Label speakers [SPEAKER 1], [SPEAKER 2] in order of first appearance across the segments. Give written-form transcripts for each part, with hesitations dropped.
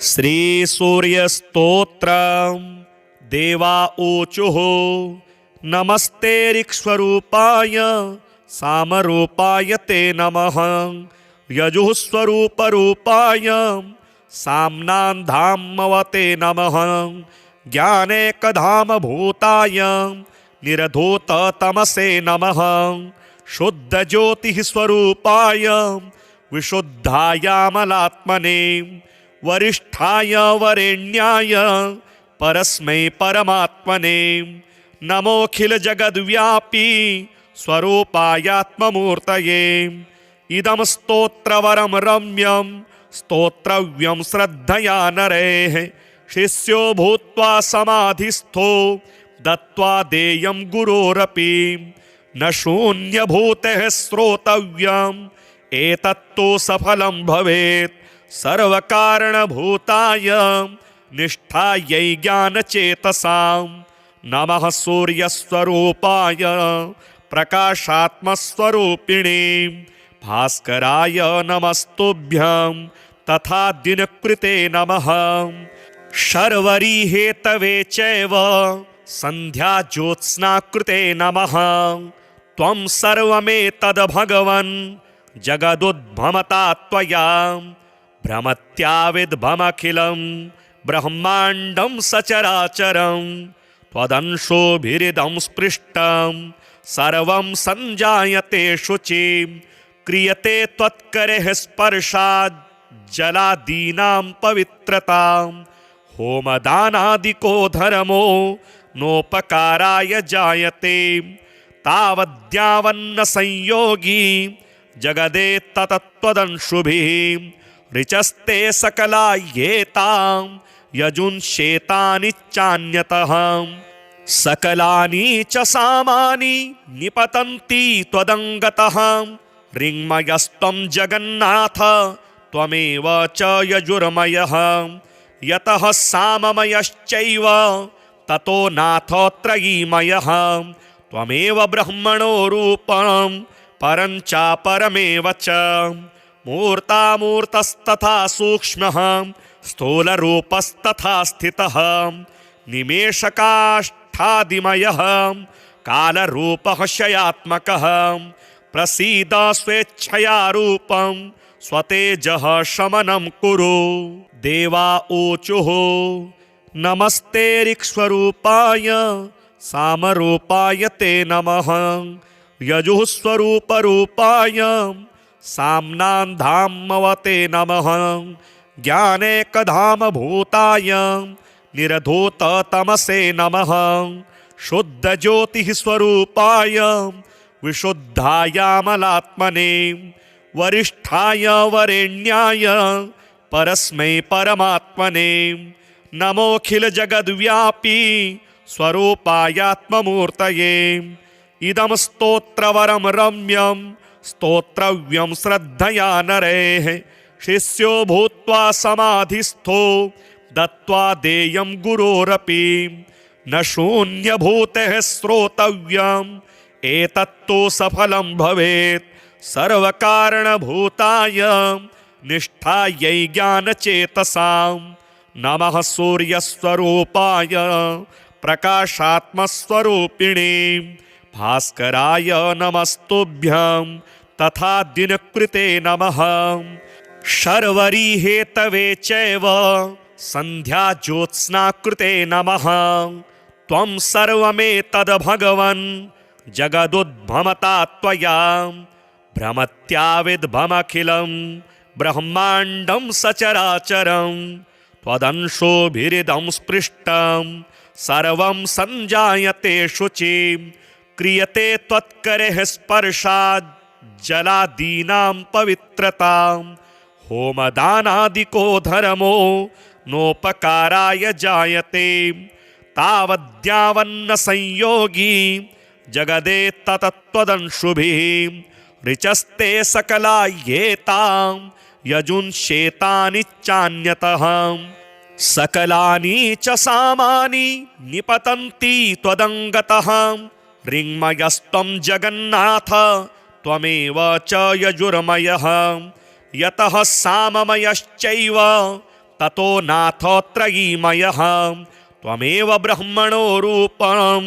[SPEAKER 1] श्रीसूर्यस्तोत्रम् देवा ऊचुः नमस्ते ऋक्स्वरूपाय सामरूपाय ते नमः। यजुः स्वरूपरूपाय साम्नान्धामवते नमः। ज्ञानेकधामभूताय निरधूततमसे नमः। शुद्धज्योतिः स्वरूपाय विशुद्धायामलात्मने वरिष्ठाय वरेण्याय परस्मै परमात्मने नमोऽखिलजगद्व्यापी स्वरूपायात्ममूर्तये। इदं स्तोत्रवरं रम्यं स्तोत्रव्यं श्रद्धया नरैः शिष्यो भूत्वा समाधिस्थो दत्त्वा देयं गुरोरपि न शून्यभूतेः श्रोतव्यम् एतत्तु सफलं भवेत्। सर्वकारणभूताय निष्ठायै ज्ञानचेतसां नमः। सूर्यस्वरूपाय प्रकाशात्मस्वरूपिणे भास्कराय नमस्तुभ्यं तथा दिनकृते नमः। शर्वरी हेतवे चैव सन्ध्याज्योत्स्नाकृते नमः। त्वं सर्वमेतद्भगवन् जगदुद्भमता त्वया भ्रमत्याविद्भमखिलं ब्रह्माण्डं सचराचरं त्वदंशोभिरिदं स्पृष्टं सर्वं सञ्जायते शुचि। क्रियते त्वत्करेः स्पर्शात् जलादीनां पवित्रतां होमदानादिको धर्मो नोपकाराय जायते। तावद्यावन्न संयोगी जगदेतत्त्वदंशुभिः ऋचस्ते सकला येतां यजुंश्येतानि चान्यतः। सकलानि च सामानि निपतन्ति त्वदङ्गतः। ऋङ्मयस्त्वं जगन्नाथ त्वमेव च यजुर्मयः। यतः साममयश्चैव ततो नाथ त्रयीमयः। त्वमेव ब्रह्मणो रूपं परं चापरमेव च। मूर्तामूर्तस्तथा सूक्ष्मः स्थूलरूपस्तथा स्थितः। निमेषकाष्ठादिमयः कालरूपः शयात्मकः। प्रसीद स्वेच्छया रूपं स्वतेजः शमनं कुरु। देवा ऊचुः नमस्ते ऋक्स्वरूपाय सामरूपाय ते नमः। यजुः स्वरूपरूपाय साम्नान्धामवते नमः। ज्ञानेकधामभूताय निरधूततमसे नमः। शुद्धज्योतिः स्वरूपाय विशुद्धायामलात्मने वरिष्ठाय वरेण्याय परस्मै परमात्मने नमोऽखिलजगद्व्यापी स्वरूपायात्ममूर्तये। इदं स्तोत्रवरं रम्यं स्तोत्रव्यं श्रद्धया नरैः शिष्यो भूत्वा समाधिस्थो दत्त्वा देयं गुरोरपि न शून्यभूतेः श्रोतव्यम् एतत्तु सफलं भवेत्। सर्वकारणभूताय निष्ठायै ज्ञानचेतसां नमः। सूर्यस्वरूपाय प्रकाशात्मस्वरूपिणे भास्कराय नमस्तुभ्यं तथा दिनकृते नमः। शर्वरी हेतवे चैव सन्ध्याज्योत्स्नाकृते नमः। त्वं सर्वमेतद्भगवन् जगदुद्भमता त्वया भ्रमत्याविद्भमखिलं ब्रह्माण्डं सचराचरं त्वदंशोभिरिदं स्पृष्टं सर्वं सञ्जायते शुचि। क्रियते त्वत्करेः स्पर्शात् जलादीनां पवित्रतां होमदानादिको धर्मो नोपकाराय जायते। तावद्यावन्न संयोगी जगदेतत्त्वदंशुभिः ऋचस्ते सकला येतां यजुंश्येतानि चान्यतः। सकलानि च सामानि निपतन्ति त्वदङ्गतः। ऋङ्मयस्त्वं जगन्नाथ त्वमेव च यजुर्मयः। यतः साममयश्चैव ततो नाथोऽत्रयीमयः त्वमेव ब्रह्मणो रूपं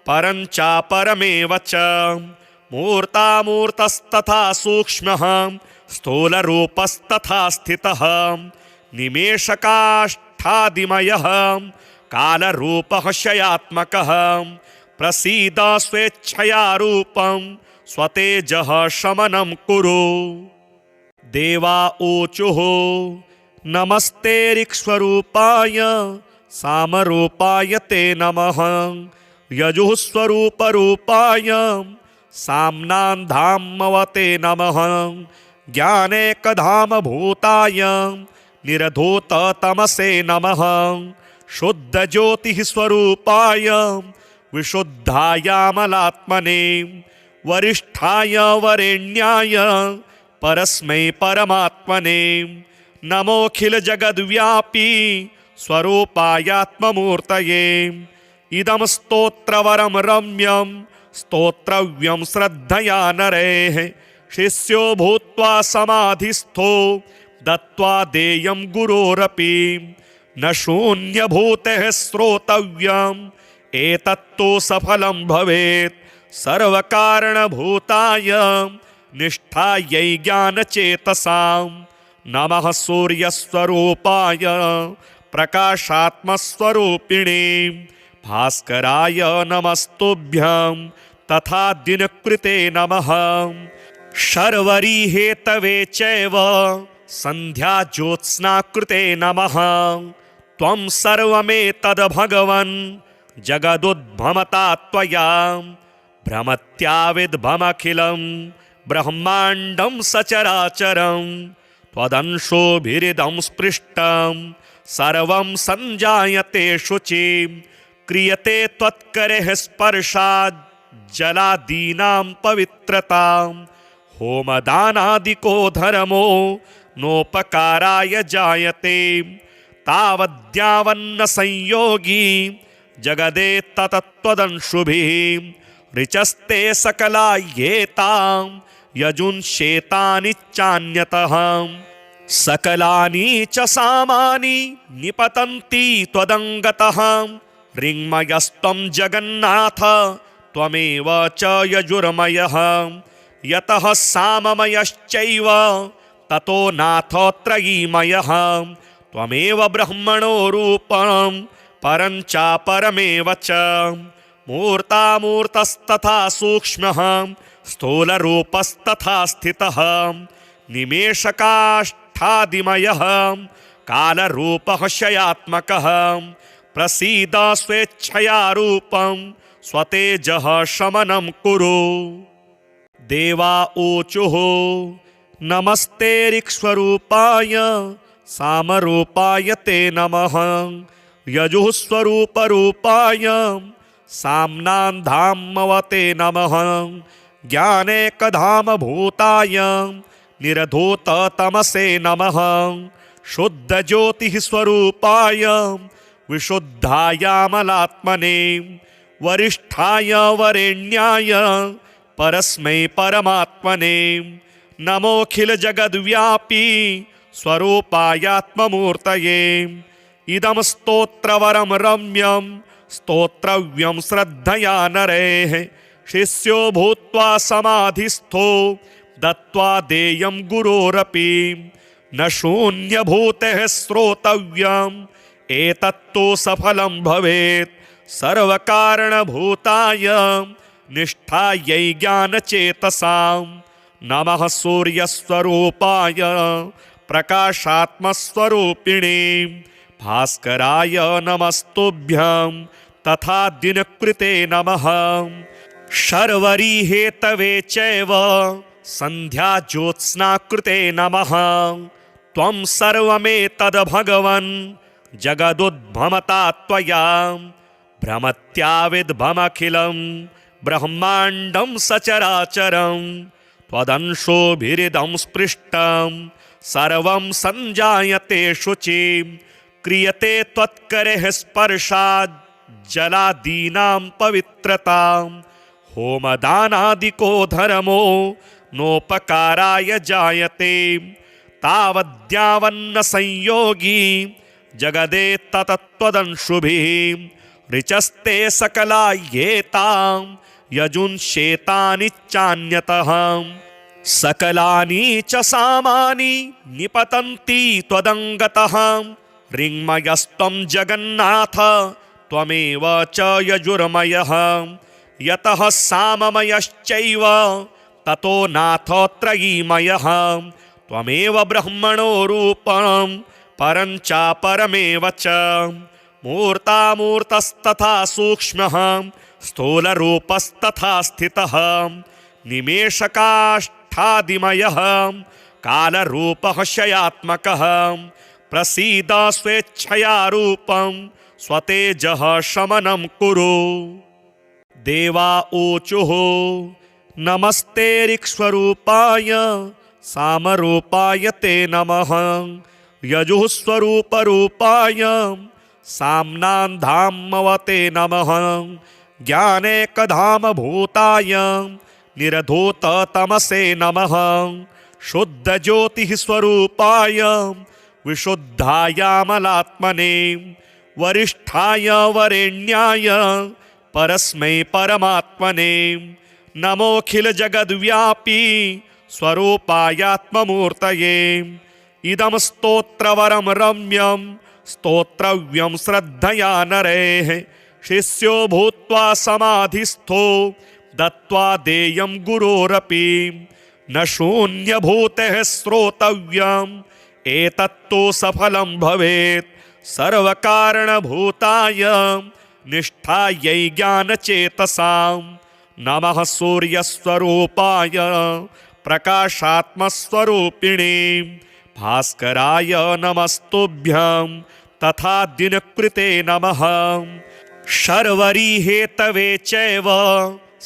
[SPEAKER 1] परञ्चापरमेव च मूर्तामूर्तस्तथा सूक्ष्मः स्थूलरूपस्तथा स्थितः निमेषकाष्ठादिमयः कालरूपः क्षयात्मकः प्रसीद स्वेच्छया रूपं स्वतेजः शमनं कुरु। देवा ऊचुः नमस्ते ऋक्स्वरूपाय सामरूपाय ते नमः यजुः स्वरूपरूपाय साम्नान्धामवते नमः ज्ञानेकधामभूताय निरधूततमसे नमः शुद्धज्योतिः स्वरूपाय विशुद्धायामलात्मने वरिष्ठाय वरेण्याय परस्मै परमात्मने नमोऽखिलजगद्व्यापी स्वरूपायात्ममूर्तये इदं स्तोत्रवरं रम्यं स्तोत्रव्यं श्रद्धया नरैः शिष्यो भूत्वा समाधिस्थो दत्त्वा देयं गुरोरपि न शून्यभूतेः श्रोतव्यम् एतत्तु सफलं भवेत् सर्वकारणभूताय निष्ठायै ज्ञानचेतसां नमः सूर्यस्वरूपाय प्रकाशात्मस्वरूपिणे भास्कराय नमस्तुभ्यं तथा दिनकृते नमः शर्वरी हेतवे चैव संध्या ज्योत्स्नाकृते नमः त्वं सर्वमेतद् भगवन् जगदुद्भमता त्वया भ्रमत्याविद्भमखिलं ब्रह्माण्डं सचराचरं त्वदंशोभिरिदं स्पृष्टं सर्वं सञ्जायते शुचि क्रियते त्वत्करेः स्पर्शात् जलादीनां पवित्रतां होमदानादिको धर्मो नोपकाराय जायते तावद्यावन्न संयोगी जगदे ततत्त्वदंशुभिः ऋचस्ते सकला येतां यजुंश्येतानि चान्यतः सकलानि च सामानि निपतन्ति त्वदङ्गतः ऋङ्मयस्त्वं जगन्नाथ त्वमेव च यजुर्मयः यतः साममयश्चैव ततो नाथोऽत्रयीमयः त्वमेव ब्रह्मणो रूपं परञ्चापरमेव च मूर्तामूर्तस्तथा सूक्ष्मः स्थूलरूपस्तथा स्थितः निमेषकाष्ठादिमयः कालरूपः क्षयात्मकः प्रसीद स्वेच्छया रूपं स्वतेजः शमनं कुरु। देवा ऊचुः नमस्ते ऋक्स्वरूपाय सामरूपाय ते नमः यजुः स्वरूपरूपाय साम्नान्धामवते नमः ज्ञानेकधामभूताय निरधूततमसे नमः शुद्धज्योतिः स्वरूपाय विशुद्धायामलात्मने वरिष्ठाय वरेण्याय परस्मै परमात्मने नमोऽखिलजगद्व्यापी स्वरूपायात्ममूर्तये इदं स्तोत्रवरं रम्यं स्तोत्रव्यं श्रद्धया नरैः शिष्यो भूत्वा समाधिस्थो दत्त्वा देयं गुरोरपि न शून्यभूतेः श्रोतव्यम् एतत्तु सफलं भवेत् सर्वकारणभूताय निष्ठायै ज्ञानचेतसां नमः सूर्यस्वरूपाय प्रकाशात्मस्वरूपिणे भास्कराय नमस्तुभ्यं तथा दिनकृते नमः शर्वरी हेतवे चैव संध्या ज्योत्स्नाकृते नमः त्वं सर्वमेतद् भगवन् जगदुद्भमता त्वया भ्रमत्याविद्भमखिलं ब्रह्माण्डं सचराचरं त्वदंशोभिरिदं स्पृष्टं सर्वं सञ्जायते शुचि क्रियते त्वत्करेः स्पर्शात् जलादीनां पवित्रतां होमदानादिको धर्मो नोपकाराय जायते तावद्यावन्न संयोगी जगदेतत्त्वदंशुभिः ऋचस्ते सकला येतां यजुंश्येतानि चान्यतः सकलानि च सामानि निपतन्ति त्वदङ्गतः ऋङ्मयस्त्वं जगन्नाथ त्वमेव च यजुर्मयः यतः साममयश्चैव ततो नाथ त्रयीमयः त्वमेव ब्रह्मणो रूपं परं चापरमेव च मूर्तामूर्तस्तथा सूक्ष्मः स्थूलरूपस्तथा स्थितः निमेषकाष्ठादिमयः कालरूपः शयात्मकः प्रसीद स्वेच्छया रूपं स्वतेजः शमनं कुरु। देवा ऊचुः नमस्ते ऋक्स्वरूपाय सामरूपाय ते नमः यजुः स्वरूपरूपाय साम्नान्धामवते नमः ज्ञानेकधामभूताय निरधूततमसे नमः शुद्धज्योतिः स्वरूपाय विशुद्धायामलात्मने वरिष्ठाय वरेण्याय परस्मै परमात्मने नमोऽखिलजगद्व्यापी स्वरूपायात्ममूर्तये इदं स्तोत्रवरं रम्यं स्तोत्रव्यं श्रद्धया नरैः शिष्यो भूत्वा समाधिस्थो दत्त्वा देयं गुरोरपि न शून्यभूतेः श्रोतव्यम् एतत्तु सफलं भवेत् सर्वकारणभूताय निष्ठायै ज्ञानचेतसां नमः सूर्यस्वरूपाय प्रकाशात्मस्वरूपिणे भास्कराय नमस्तुभ्यं तथा दिनकृते नमः शर्वरी हेतवे चैव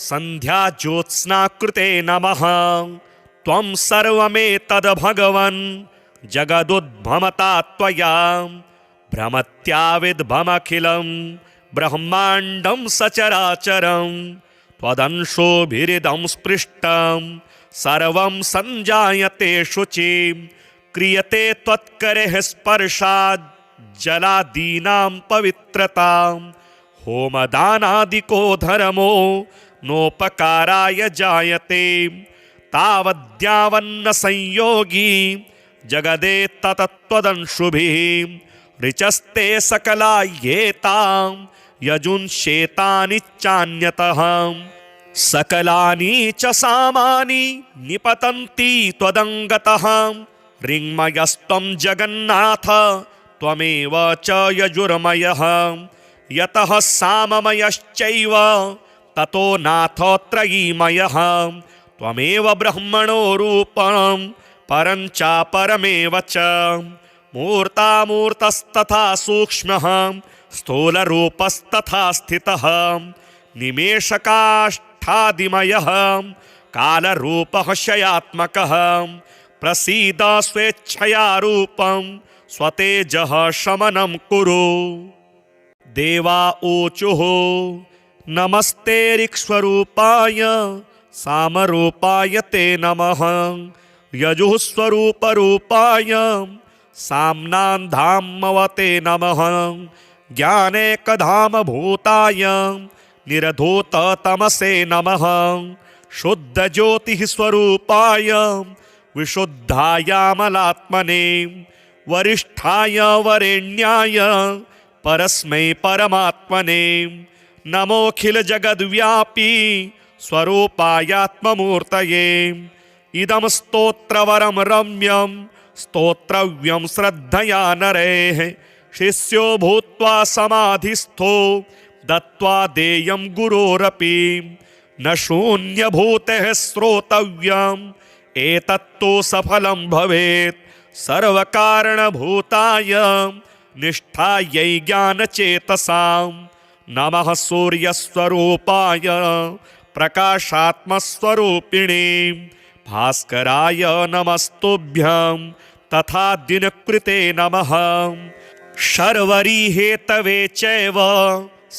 [SPEAKER 1] सन्ध्याज्योत्स्नाकृते नमः त्वं सर्वमेतद् भगवन् जगदुद्भमता त्वया भ्रमत्याविद्भमखिलं ब्रह्माण्डं सचराचरं त्वदंशोभिरिदं स्पृष्टं सर्वं सञ्जायते शुचि क्रियते त्वत्करेः स्पर्शात् जलादीनां पवित्रतां होमदानादिको धर्मो नोपकाराय जायते तावद्यावन्न संयोगी जगदेतत्त्वदंशुभिः ऋचस्ते सकला येतां यजुंश्येतानि चान्यतः सकलानि च सामानि निपतन्ति त्वदङ्गतः ऋङ्मयस्त्वं जगन्नाथ त्वमेव च यजुर्मयः यतः साममयश्चैव ततो नाथ त्रयीमयः त्वमेव ब्रह्मणो रूपं परं चापरमेव च मूर्तामूर्तस्तथा सूक्ष्मः स्थूलरूपस्तथा स्थितः निमेषकाष्ठादिमयः कालरूपः शयात्मकः प्रसीद स्वेच्छया रूपं स्वतेजः शमनं कुरु। देवा ऊचुः नमस्ते ऋक्स्वरूपाय सामरूपाय ते नमः यजुः स्वरूपरूपाय साम्नान्धामवते नमः ज्ञानेकधामभूताय निरधूततमसे नमः शुद्धज्योतिः स्वरूपाय विशुद्धायामलात्मने वरिष्ठाय वरेण्याय परस्मै परमात्मने नमोऽखिलजगद्व्यापी स्वरूपायात्ममूर्तये इदं स्तोत्रवरं रम्यं स्तोत्रव्यं श्रद्धया नरैः शिष्यो भूत्वा समाधिस्थो दत्त्वा देयं गुरोरपि न शून्यभूतेः श्रोतव्यम् एतत्तु सफलं भवेत् सर्वकारणभूताय निष्ठायै ज्ञानचेतसां नमः सूर्यस्वरूपाय प्रकाशात्मस्वरूपिणे भास्कराय नमस्तुभ्यं तथा दिनकृते नमः शर्वरी हेतवे चैव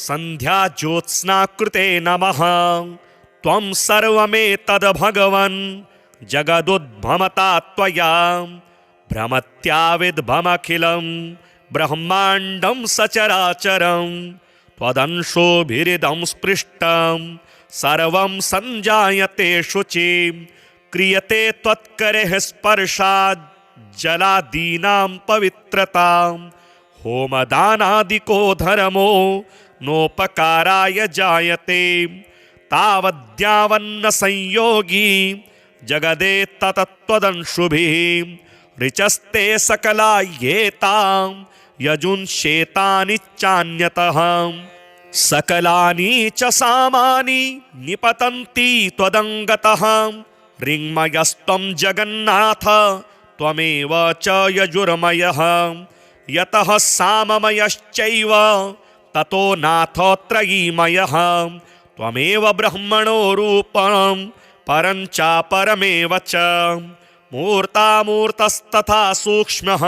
[SPEAKER 1] सन्ध्याज्योत्स्नाकृते नमः त्वं सर्वमेतद् भगवन् जगदुद्भमता त्वया भ्रमत्याविद्भमखिलं ब्रह्माण्डं सचराचरं त्वदंशोभिरिदं स्पृष्टं सर्वं सञ्जायते शुचि क्रियते त्वत्करेः स्पर्शात् जलादीनां पवित्रतां होमदानादिको धर्मो नोपकाराय जायते तावद्यावन्न संयोगी जगदे ततत्त्वदंशुभिः ऋचस्ते सकला येतां यजुंशेतानि चान्यतः सकलानि च सामानि निपतन्ति त्वदङ्गतः ऋङ्मयस्त्वं जगन्नाथ त्वमेव च यजुर्मयः यतः साममयश्चैव ततो नाथ त्रयीमयः त्वमेव ब्रह्मणो रूपं परं चापरमेव च मूर्तामूर्तस्तथा सूक्ष्मः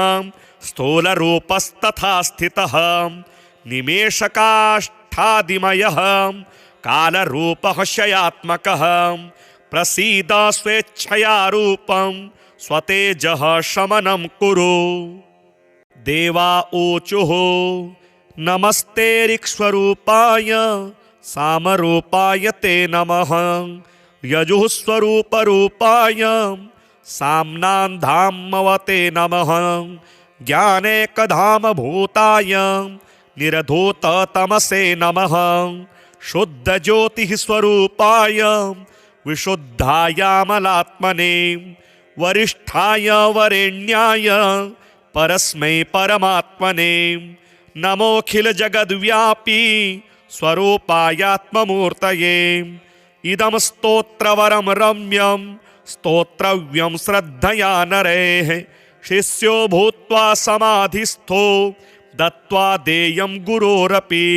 [SPEAKER 1] स्थूलरूपस्तथा स्थितः निमेषकाष्ठादिमयः कालरूपः शयात्मकः प्रसीद स्वेच्छया रूपं स्वतेजः शमनं कुरु। देवा ऊचुः नमस्ते ऋक्स्वरूपाय सामरूपाय ते नमः यजुः स्वरूपरूपाय साम्नान्धामवते नमः ज्ञानेकधामभूताय निरधूततमसे नमः शुद्धज्योतिः स्वरूपाय विशुद्धायामलात्मने वरिष्ठाय वरेण्याय परस्मै परमात्मने नमोऽखिलजगद्व्यापी स्वरूपायात्ममूर्तये इदं स्तोत्रवरं रम्यं स्तोत्रव्यं श्रद्धया नरैः शिष्यो भूत्वा समाधिस्थो दत्त्वा देयं गुरोरपि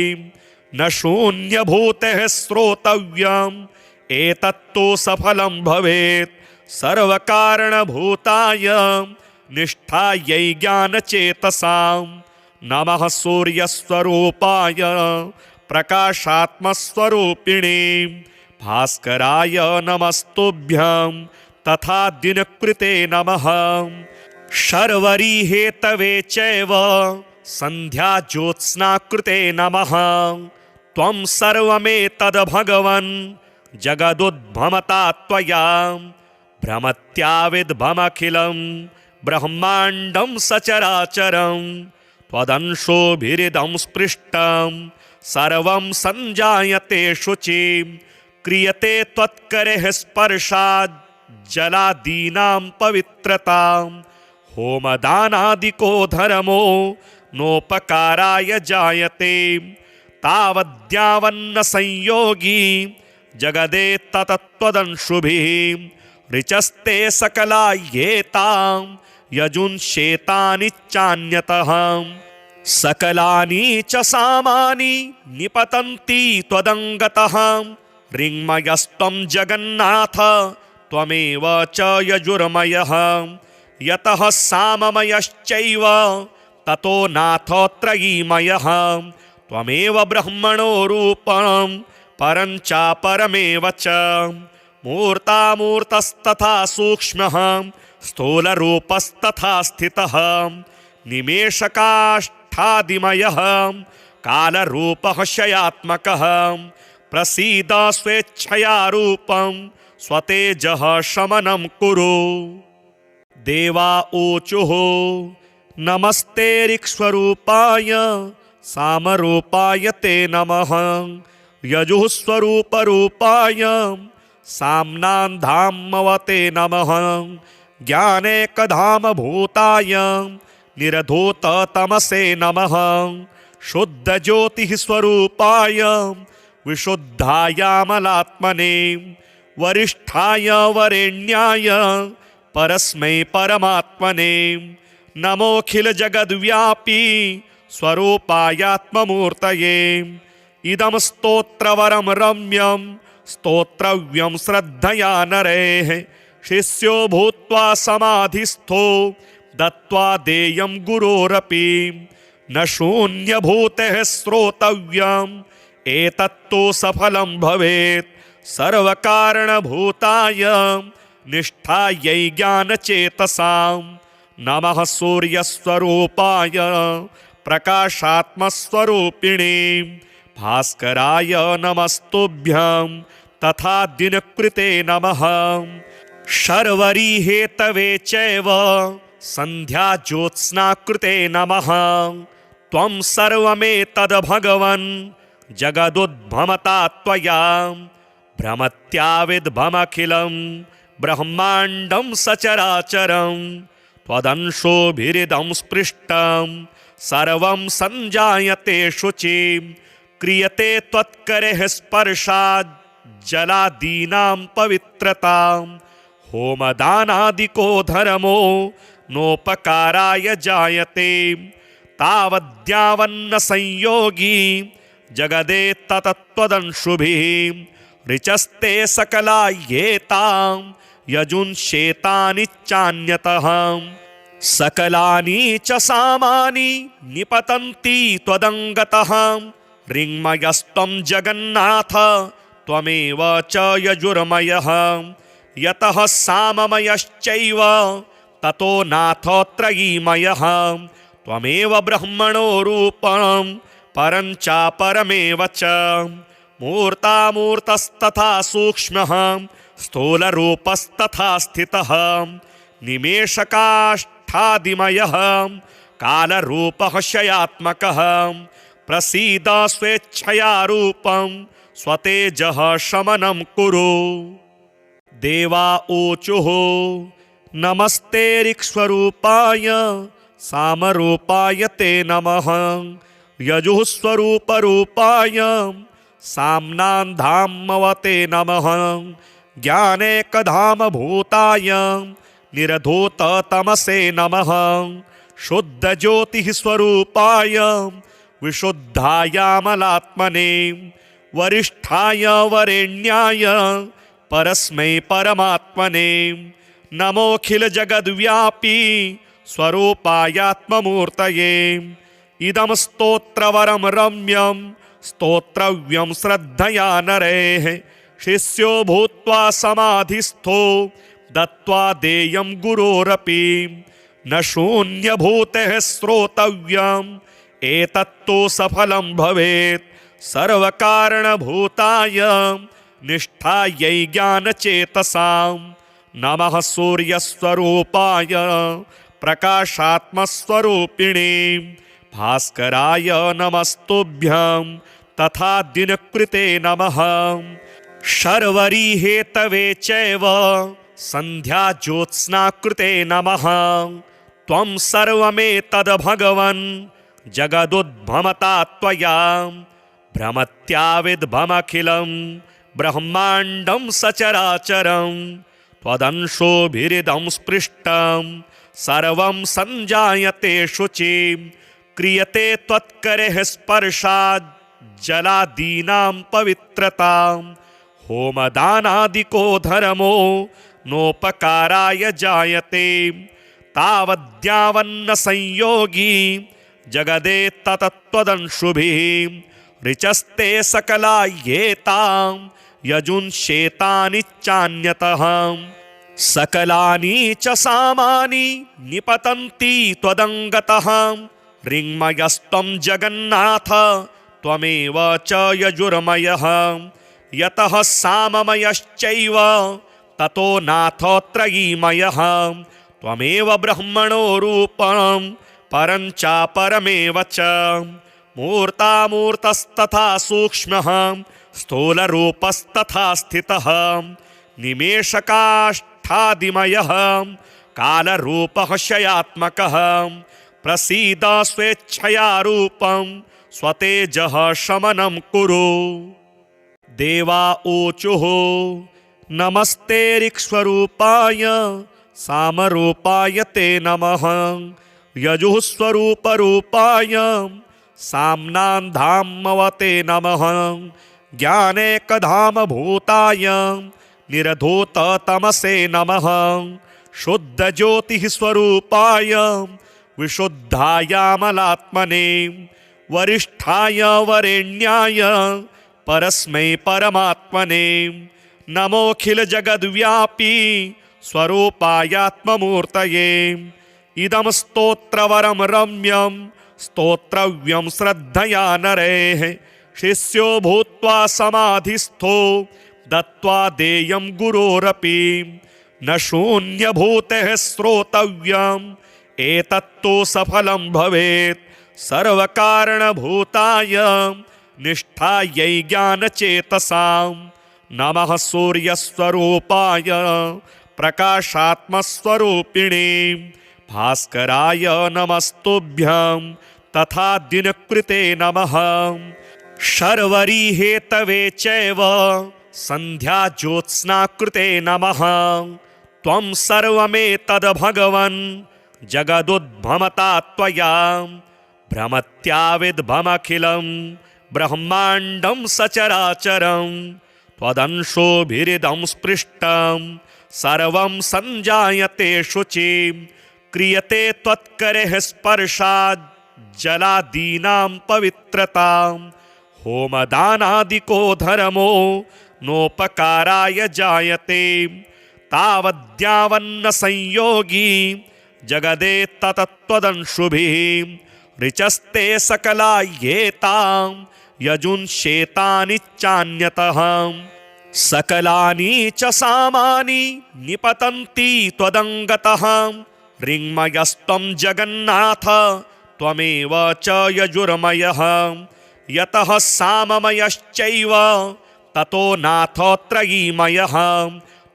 [SPEAKER 1] न शून्यभूतेः श्रोतव्यम् एतत्तु सफलं भवेत् सर्वकारणभूताय निष्ठायै ज्ञानचेतसां नमः सूर्यस्वरूपाय प्रकाशात्मस्वरूपिणे भास्कराय नमस्तुभ्यं तथा दिनकृते नमः शर्वरी हेतवे चैव सन्ध्याज्योत्स्नाकृते नमः त्वं सर्वमेतद्भगवन् जगदुद्भमता त्वया भ्रमत्याविद्भमखिलं ब्रह्माण्डं सचराचरं त्वदंशोभिरिदं स्पृष्टं सर्वं सञ्जायते शुचि क्रियते त्वत्करेः स्पर्शात् जलादीनां पवित्रतां होमदानादिको धर्मो नोपकाराय जायते तावद्यावन्न संयोगी जगदे ततत्त्वदंशुभिः ऋचस्ते सकला येतां यजुंशेतानि चान्यतः सकलानि च सामानि निपतन्ति त्वदङ्गतः ऋङ्मयस्त्वं जगन्नाथ त्वमेव च यजुर्मयः यतः साममयश्चैव ततो नाथ त्रयीमयः त्वमेव ब्रह्मणो रूपं परं चापरमेव च मूर्तामूर्तस्तथा सूक्ष्मः स्थूलरूपस्तथा स्थितः निमेषकाष्ठादिमयः कालरूपः शयात्मकः प्रसीद स्वेच्छया रूपं स्वतेजः शमनं कुरु। देवा ऊचुः नमस्ते ऋक्स्वरूपाय सामरूपाय ते नमः यजुः स्वरूपरूपाय साम्नान्धामवते नमः ज्ञानेकधामभूताय निरधूततमसे नमः शुद्धज्योतिः स्वरूपाय विशुद्धायामलात्मने वरिष्ठाय वरेण्याय परस्मै परमात्मने नमोऽखिलजगद्व्यापी स्वरूपायात्ममूर्तये इदं स्तोत्रवरं रम्यं स्तोत्रव्यं श्रद्धया नरैः शिष्यो भूत्वा समाधिस्थो दत्त्वा देयं गुरोरपि न शून्यभूतेः श्रोतव्यम् एतत्तु सफलं भवेत् सर्वकारणभूताय निष्ठायै ज्ञानचेतसां नमः सूर्यस्वरूपाय प्रकाशात्मस्वरूपिणे भास्कराय नमस्तुभ्यं तथा दिनकृते नमः। शर्वरी हेतवे चैव संध्या ज्योत्स्नाकृते नमः। त्वं सर्वमेतद् भगवन् जगदुद्भमता त्वया भ्रमत्याविद्भमखिलं ब्रह्माण्डं सचराचरं त्वदंशोभिरिदं स्पृष्टं सर्वं सञ्जायते शुचि क्रियते त्वत्करेः स्पर्शात् जलादीनां पवित्रतां होमदानादिको धर्मो नोपकाराय जायते तावद्यावन्न संयोगी जगदे ततत्त्वदंशुभिः ऋचस्ते सकला येतां यजुंशेतानि चान्यतः सकलानि च सामानि निपतन्ति त्वदङ्गतः ऋङ्मयस्त्वं जगन्नाथ त्वमेव च यजुर्मयः यतः साममयश्चैव ततो नाथ त्रयीमयः त्वमेव ब्रह्मणो रूपं परं चापरमेव च मूर्तामूर्तस्तथा सूक्ष्मः स्थूलरूपस्तथा स्थितः निमेषकाष्ठादिमयः कालरूपः क्षयात्मकः प्रसीद स्वेच्छया रूपं स्वतेजः शमनं कुरु। देवा ऊचुः नमस्ते ऋक्स्वरूपाय सामरूपाय ते नमः। यजुः स्वरूपरूपाय साम्नान्धामवते नमः। ज्ञानेकधामभूताय निरधूततमसे नमः। शुद्धज्योतिः स्वरूपाय विशुद्धायामलात्मने वरिष्ठाय वरेण्याय परस्मै परमात्मने नमोऽखिलजगद्व्यापी स्वरूपायात्ममूर्तये। इदं स्तोत्रवरं रम्यं स्तोत्रव्यं श्रद्धया नरैः शिष्यो भूत्वा समाधिस्थो दत्त्वा देयं गुरोरपि न शून्यभूतेः श्रोतव्यम् एतत्तु सफलं भवेत् सर्वकारणभूताय निष्ठायै ज्ञानचेतसां नमः। सूर्यस्वरूपाय प्रकाशात्मस्वरूपिणे भास्कराय नमस्तुभ्यं तथा दिनकृते नमः। शर्वरी हेतवे चैव संध्या ज्योत्स्नाकृते नमः। त्वं सर्वमेतद् भगवन् जगदुद्भमता त्वया भ्रमत्याविद्भमखिलं ब्रह्माण्डं सचराचरं त्वदंशोभिरिदं स्पृष्टं सर्वं सञ्जायते शुचि क्रियते त्वत्करेः स्पर्शात् जलादीनां पवित्रतां होमदानादिको धर्मो नोपकाराय जायते तावद्यावन्न संयोगी जगदे ततत्त्वदंशुभिः ऋचस्ते सकला येतां यजुंशेतानि चान्यतः सकलानि च सामानि निपतन्ति त्वदङ्गतः ऋङ्मयस्त्वं जगन्नाथ त्वमेव च यजुर्मयः यतः साममयश्चैव ततो नाथ त्रयीमयः त्वमेव ब्रह्मणो रूपं परं चापरमेव च मूर्तामूर्तस्तथा सूक्ष्मः स्थूलरूपस्तथा स्थितः निमेषकाष्ठादिमयः कालरूपः क्षयात्मकः प्रसीद स्वेच्छया रूपं स्वतेजः शमनं कुरु। देवा ऊचुः नमस्ते ऋक्स्वरूपाय सामरूपाय ते नमः। यजुः स्वरूपरूपाय साम्नान्धामवते नमः। ज्ञानेकधामभूताय निरधूततमसे नमः। शुद्धज्योतिः स्वरूपाय विशुद्धायामलात्मने वरिष्ठाय वरेण्याय परस्मै परमात्मने नमोऽखिलजगद्व्यापी स्वरूपायात्ममूर्तये। इदं स्तोत्रवरं रम्यं स्तोत्रव्यं श्रद्धया नरैः शिष्यो भूत्वा समाधिस्थो दत्त्वा देयं गुरोरपि न शून्यभूतेः श्रोतव्यम् एतत्तु सफलं भवेत् सर्वकारणभूताय निष्ठायै ज्ञानचेतसां नमः सूर्यस्वरूपाय प्रकाशात्मस्वरूपिणे भास्कराय नमस्तुभ्यं तथा दिनकृते नमः शर्वरी हेतवे चैव संध्या ज्योत्स्नाकृते नमः त्वं सर्वमेतद् भगवन् जगदुद्भमता त्वया भ्रमत्याविद्भमखिलं ब्रह्माण्डं सचराचरं त्वदंशोभिरिदं स्पृष्टं सर्वं सञ्जायते शुचि क्रियते त्वत्करेः स्पर्शात् जलादीनां पवित्रतां होमदानादिको धर्मो नोपकाराय जायते तावद्यावन्न संयोगी जगदे ततत्त्वदंशुभिः ऋचस्ते सकला येतां यजुंशेतानि चान्यतः सकलानि च सामानि निपतन्ति त्वदङ्गतः ऋङ्मयस्त्वं जगन्नाथ त्वमेव च यजुर्मयः यतः साममयश्चैव ततो नाथोऽत्रयीमयः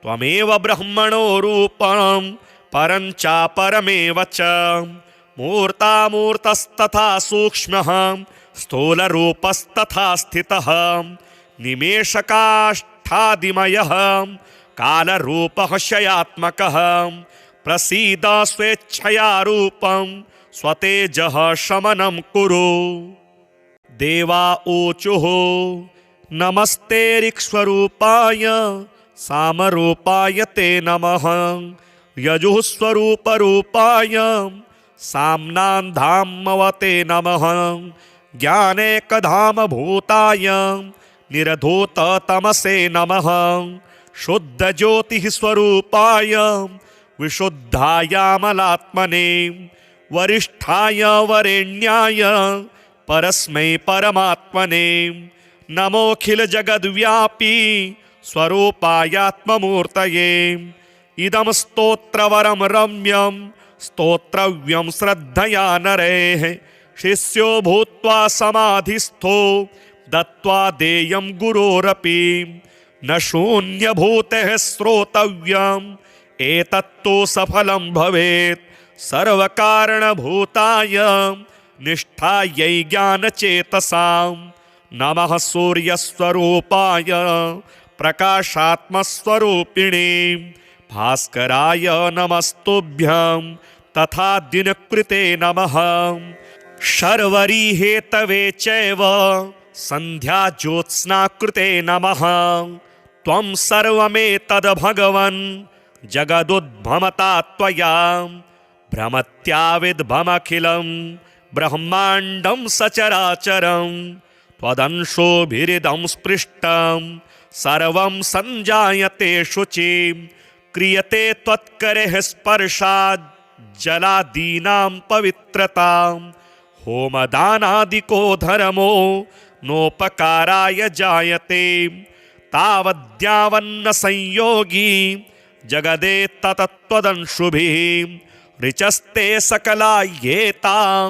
[SPEAKER 1] त्वमेव ब्रह्मणो रूपं परं चापरमेव च मूर्तामूर्तस्तथा सूक्ष्मः स्थूलरूपस्तथा स्थितः निमेषकाष्ठादिमयः कालरूपः शयात्मकः प्रसीद स्वेच्छया रूपं स्वतेजः शमनं कुरु देवा ऊचुः नमस्ते ऋक्स्वरूपाय सामरूपाय ते नमः यजुः स्वरूपरूपाय साम्नान्धामवते नमः ज्ञानेकधामभूताय निरधूततमसे नमः शुद्धज्योतिः स्वरूपाय विशुद्धायामलात्मने वरिष्ठाय वरेण्याय परस्मै परमात्मने नमोऽखिलजगद्व्यापी स्वरूपायात्ममूर्तये इदं स्तोत्रवरं रम्यं स्तोत्रव्यं श्रद्धया नरैः शिष्यो भूत्वा समाधिस्थो दत्त्वा देयं गुरोरपि न शून्यभूतेः श्रोतव्यम् एतत्तु सफलं भवेत् सर्वकारणभूताय निष्ठायै ज्ञानचेतसां नमः सूर्यस्वरूपाय प्रकाशात्मस्वरूपिणे भास्कराय नमस्तुभ्यं तथा दिनकृते नमः शर्वरी हेतवे चैव संध्या ज्योत्स्नाकृते नमः त्वं सर्वमेतद् भगवन् जगदुद्भमता त्वया भ्रमत्याविद्भमखिलं ब्रह्माण्डं सचराचरं त्वदंशोभिरिदं स्पृष्टं सर्वं सञ्जायते शुचि क्रियते त्वत्करेः स्पर्शात् जलादीनां पवित्रतां होमदानादिको धर्मो नोपकाराय जायते तावद्यावन्न संयोगी जगदे ततत्त्वदंशुभिः ऋचस्ते सकला येतां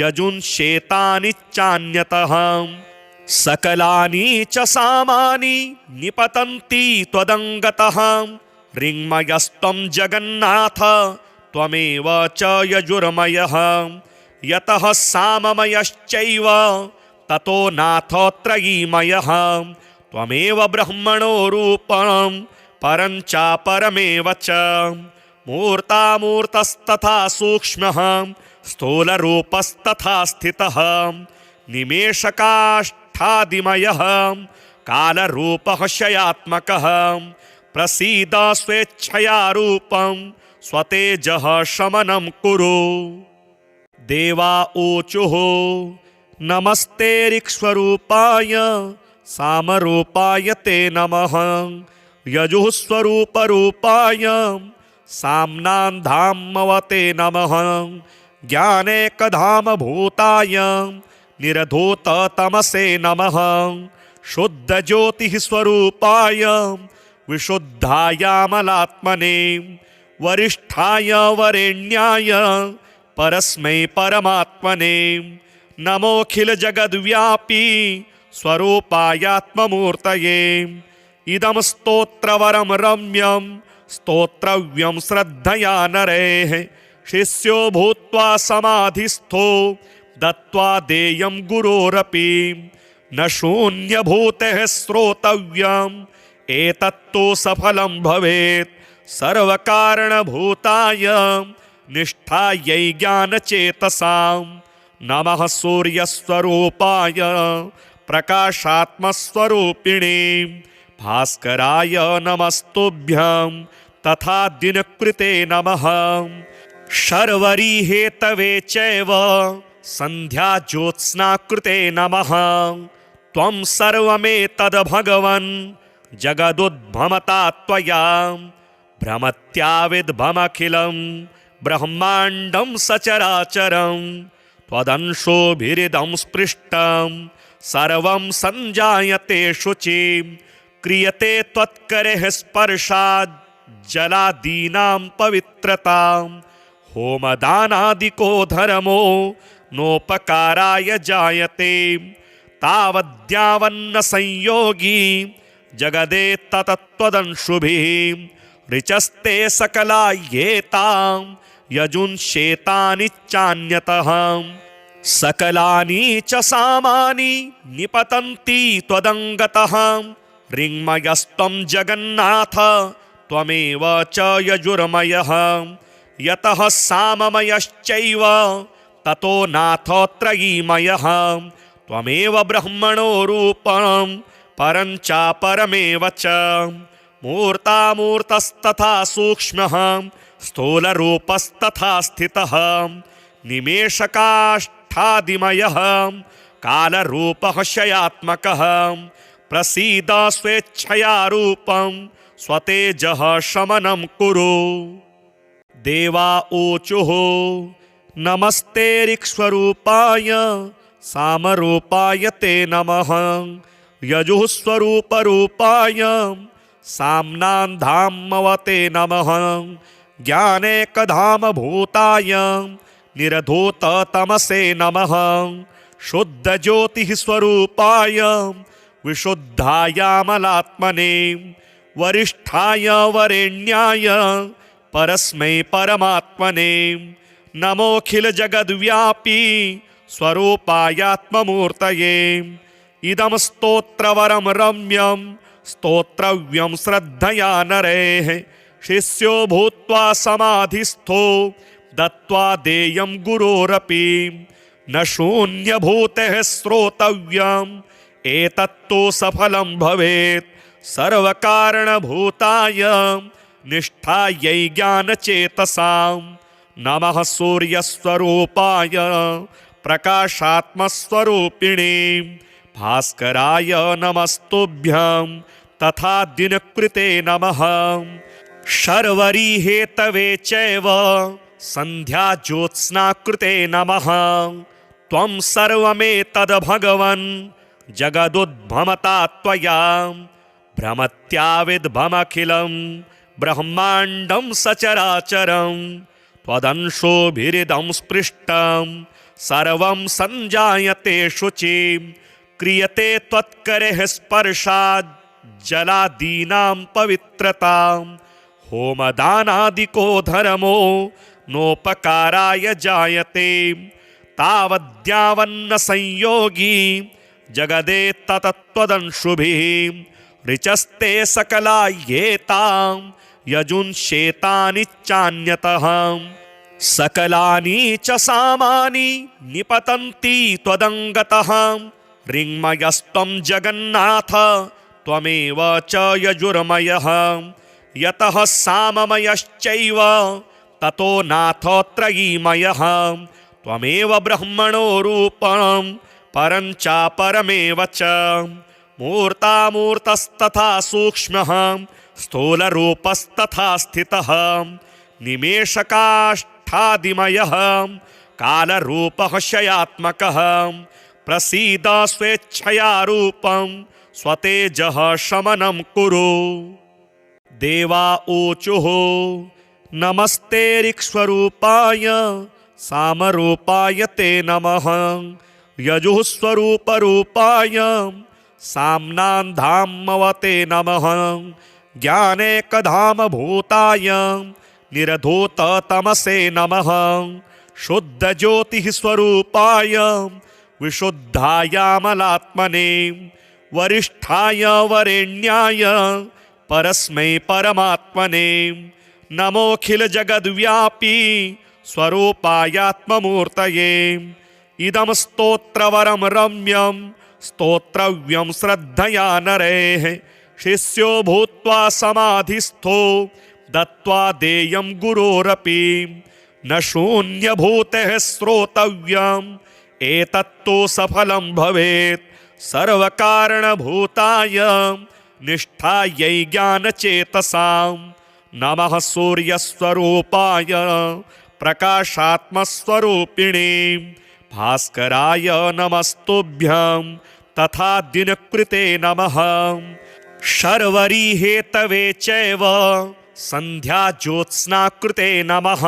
[SPEAKER 1] यजुंशेतानि चान्यतः सकलानि च सामानि निपतन्ति त्वदङ्गतः ऋङ्मयस्त्वं जगन्नाथ त्वमेव च यजुर्मयः यतः साममयश्चैव ततो नाथोऽत्रयीमयः त्वमेव ब्रह्मणो रूपं परं चापरमेव च मूर्तामूर्तस्तथा सूक्ष्मः स्थूलरूपस्तथा स्थितः निमेषकाष्ठादिमयः कालरूपः शयात्मकः प्रसीद स्वेच्छया रूपं स्वतेजः शमनं कुरु देवा ऊचुः नमस्ते ऋक्स्वरूपाय सामरूपाय ते नमः यजुः स्वरूपरूपाय साम्नान्धामवते नमः ज्ञानेकधामभूताय निरधूततमसे नमः। शुद्धज्योतिः स्वरूपाय विशुद्धायामलात्मने वरिष्ठाय वरेण्याय परस्मै परमात्मने नमोऽखिलजगद्व्यापी स्वरूपायात्ममूर्तये। इदं स्तोत्रवरं रम्यं स्तोत्रव्यं श्रद्धया नरैः शिष्यो भूत्वा समाधिस्थो दत्त्वा देयं गुरोरपि न शून्यभूतेः श्रोतव्यम् एतत्तु सफलं भवेत् सर्वकारणभूताय निष्ठायै ज्ञानचेतसां नमः। सूर्यस्वरूपाय प्रकाशात्मस्वरूपिणे भास्कराय नमस्तुभ्यं तथा दिनकृते नमः। शर्वरी हेतवे चैव संध्या ज्योत्स्नाकृते नमः। त्वं सर्वमेतद् भगवन् जगदुद्भमता त्वया भ्रमत्याविद्भमखिलं ब्रह्माण्डं सचराचरं त्वदंशोभिरिदं स्पृष्टं सर्वं सञ्जायते शुचि क्रियते त्वत्करेः स्पर्शात् जलादीनां पवित्रतां होमदानादिको धर्मो नोपकाराय जायते तावद्यावन्न संयोगी जगदे ततत्त्वदंशुभिः ऋचस्ते सकला येतां यजुंशेतानि चान्यतः सकलानि च सामानि निपतन्ति त्वदङ्गतः ऋङ्मयस्त्वं जगन्नाथ त्वमेव च यजुर्मयः यतः साममयश्चैव ततो नाथ त्रयीमयः त्वमेव ब्रह्मणो रूपं परं चापरमेव च मूर्तामूर्तस्तथा सूक्ष्मः स्थूलरूपस्तथा स्थितः निमेषकाष्ठादिमयः कालरूपः क्षयात्मकः प्रसीद स्वेच्छया रूपं स्वतेजः शमनं कुरु। देवा ऊचुः नमस्ते ऋक्स्वरूपाय सामरूपाय ते नमः। यजुः स्वरूपरूपाय साम्नान्धामवते नमः। ज्ञानेकधामभूताय निरधूततमसे नमः। शुद्धज्योतिः स्वरूपाय विशुद्धायामलात्मने वरिष्ठाय वरेण्याय परस्मै परमात्मने नमोऽखिलजगद्व्यापी स्वरूपायात्ममूर्तये। इदं स्तोत्रवरं रम्यं स्तोत्रव्यं श्रद्धया नरैः शिष्यो भूत्वा समाधिस्थो दत्त्वा देयं गुरोरपि न शून्यभूतेः श्रोतव्यम् एतत्तु सफलं भवेत् सर्वकारणभूताय निष्ठायै ज्ञानचेतसां नमः। सूर्यस्वरूपाय प्रकाशात्मस्वरूपिणे भास्कराय नमस्तुभ्यं तथा दिनकृते नमः। शर्वरी हेतवे चैव संध्या ज्योत्स्नाकृते नमः। त्वं सर्वमेतद् भगवन् जगदुद्भमता त्वया भ्रमत्याविद्भमखिलं ब्रह्माण्डं सचराचरं त्वदंशोभिरिदं स्पृष्टं सर्वं सञ्जायते शुचि क्रियते त्वत्करेः स्पर्शात् जलादीनां पवित्रतां होमदानादिको धर्मो नोपकाराय जायते तावद्यावन्न संयोगी जगदे ततत्त्वदंशुभिः ऋचस्ते सकला येतां यजुंशेतानि चान्यतः सकलानि च सामानि निपतन्ति त्वदङ्गतः ऋङ्मयस्त्वं जगन्नाथ त्वमेव च यजुर्मयः यतः साममयश्चैव ततो नाथ त्रयीमयः त्वमेव ब्रह्मणो रूपं परं चापरमेव च मूर्तामूर्तस्तथा सूक्ष्मः स्थूलरूपस्तथा स्थितः निमेषकाष्ठादिमयः कालरूपः क्षयात्मकः प्रसीद स्वेच्छया रूपं स्वतेजः शमनं कुरु। देवा ऊचुः नमस्ते ऋक्स्वरूपाय सामरूपाय ते नमः। यजुः स्वरूपरूपाय साम्नान्धामवते नमः। ज्ञानेकधामभूताय निरधूततमसे नमः। शुद्धज्योतिः स्वरूपाय विशुद्धायामलात्मने वरिष्ठाय वरेण्याय परस्मै परमात्मने नमोऽखिलजगद्व्यापी स्वरूपायात्ममूर्तये। इदं स्तोत्रवरं रम्यं स्तोत्रव्यं श्रद्धया नरैः शिष्यो भूत्वा समाधिस्थो दत्त्वा देयं गुरोरपि न शून्यभूतेः श्रोतव्यम् एतत्तु सफलं भवेत्। सर्वकारणभूताय निष्ठायै ज्ञानचेतसां नमः। सूर्यस्वरूपाय प्रकाशात्मस्वरूपिणे भास्कराय नमस्तुभ्यं तथा दिनकृते नमः। शर्वरी हेतवे चैव संध्या ज्योत्स्नाकृते नमः।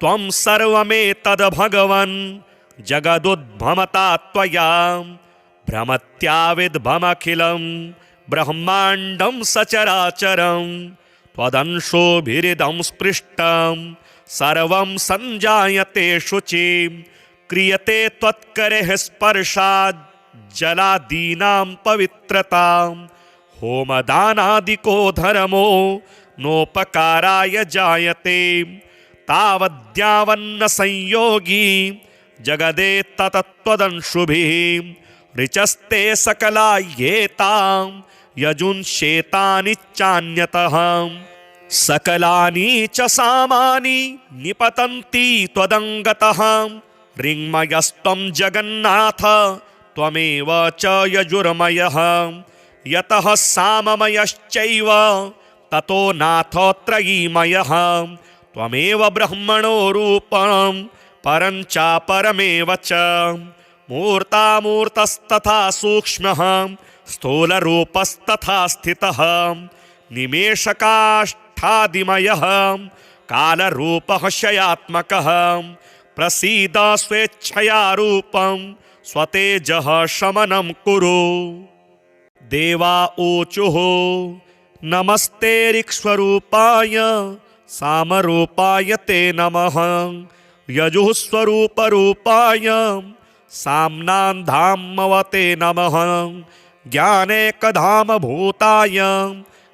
[SPEAKER 1] त्वं सर्वमेतद् भगवन् जगदुद्भमता त्वया भ्रमत्याविद्भमखिलं ब्रह्माण्डं सचराचरं त्वदंशोभिरिदं स्पृष्टं सर्वं सञ्जायते शुचि। क्रियते त्वत्करेः स्पर्शात् जलादीनां पवित्रतां होमदानादिको धर्मो नोपकाराय जायते। तावद्यावन्न संयोगी जगदेतत्त्वदंशुभिः ऋचस्ते सकला येतां यजुंश्येतानि चान्यतः। सकलानि च सामानि निपतन्ति त्वदङ्गतः। ऋङ्मयस्त्वं जगन्नाथ त्वमेव च यजुर्मयः। यतः साममयश्चैव ततो नाथ त्रयीमयः। त्वमेव ब्रह्मणो रूपं परं चापरमेव च। मूर्तामूर्तस्तथा सूक्ष्मः स्थूलरूपस्तथा स्थितः। निमेषकाष्ठादिमयः कालरूपः क्षयात्मकः प्रसीद स्वेच्छया रूपं स्वतेजः शमनं कुरु। देवा ऊचुः नमस्ते ऋक्स्वरूपाय सामरूपाय ते नमः। यजुः स्वरूपरूपाय साम्नान्धामवते नमः। ज्ञानेकधामभूताय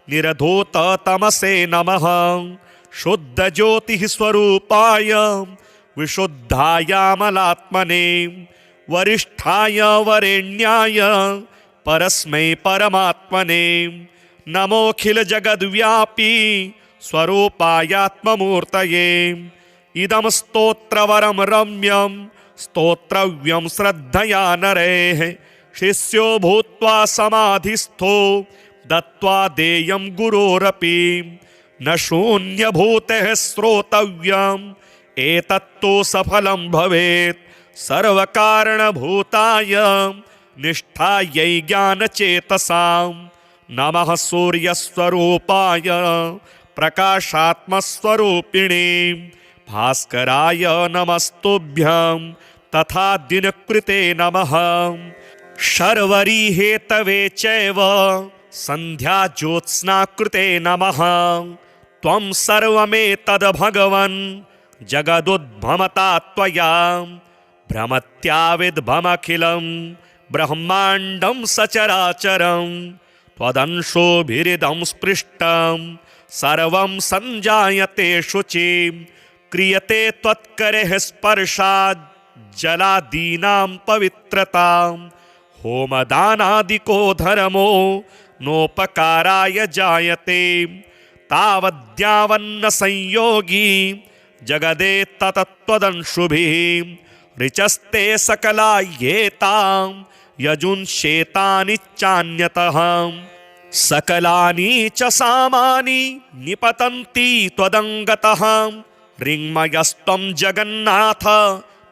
[SPEAKER 1] निरधूततमसे नमः। शुद्धज्योतिः स्वरूपाय विशुद्धायामलात्मने वरिष्ठाय वरेण्याय परस्मै परमात्मने नमोऽखिलजगद्व्यापी स्वरूपायात्ममूर्तये। इदं स्तोत्रवरं रम्यं स्तोत्रव्यं श्रद्धया नरैः शिष्यो भूत्वा समाधिस्थो दत्त्वा देयं गुरोरपि न शून्यभूतेः श्रोतव्यम् एतत्तु सफलं भवेत्। सर्वकारणभूताय निष्ठायै ज्ञानचेतसां नमः। सूर्यस्वरूपाय प्रकाशात्मस्वरूपिणे भास्कराय नमस्तुभ्यं तथा दिनकृते नमः। शर्वरी हेतवे चैव संध्या ज्योत्स्नाकृते नमः। त्वं सर्वमेतद् भगवन् जगदुद्भमता त्वया भ्रमत्याविद्भमखिलं ब्रह्माण्डं सचराचरं त्वदंशोभिरिदं स्पृष्टं सर्वं सञ्जायते शुचि। क्रियते त्वत्करेः स्पर्शात् जलादीनां पवित्रतां होमदानादिको धर्मो नोपकाराय जायते। तावद्यावन्न संयोगी जगदेतत्त्वदंशुभिः ऋचस्ते सकला येतां यजुंश्येतानि चान्यतः। सकलानि च सामानि निपतन्ति त्वदङ्गतः। ऋङ्मयस्त्वं जगन्नाथ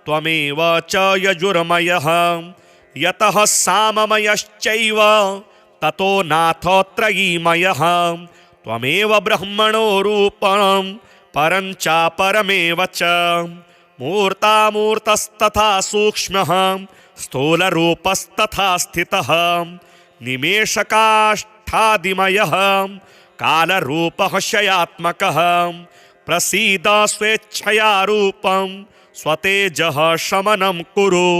[SPEAKER 1] त्वमेव च यजुर्मयः यतः साममयश्चैव ततो नाथोऽत्रयीमयः त्वमेव ब्रह्मणो रूपं परं चापरमेव च मूर्तामूर्तस्तथा सूक्ष्मः स्थूलरूपस्तथा स्थितः निमेषकाष्ठादिमयः कालरूपः क्षयात्मकः प्रसीद स्वेच्छया रूपं स्वतेजः शमनं कुरु।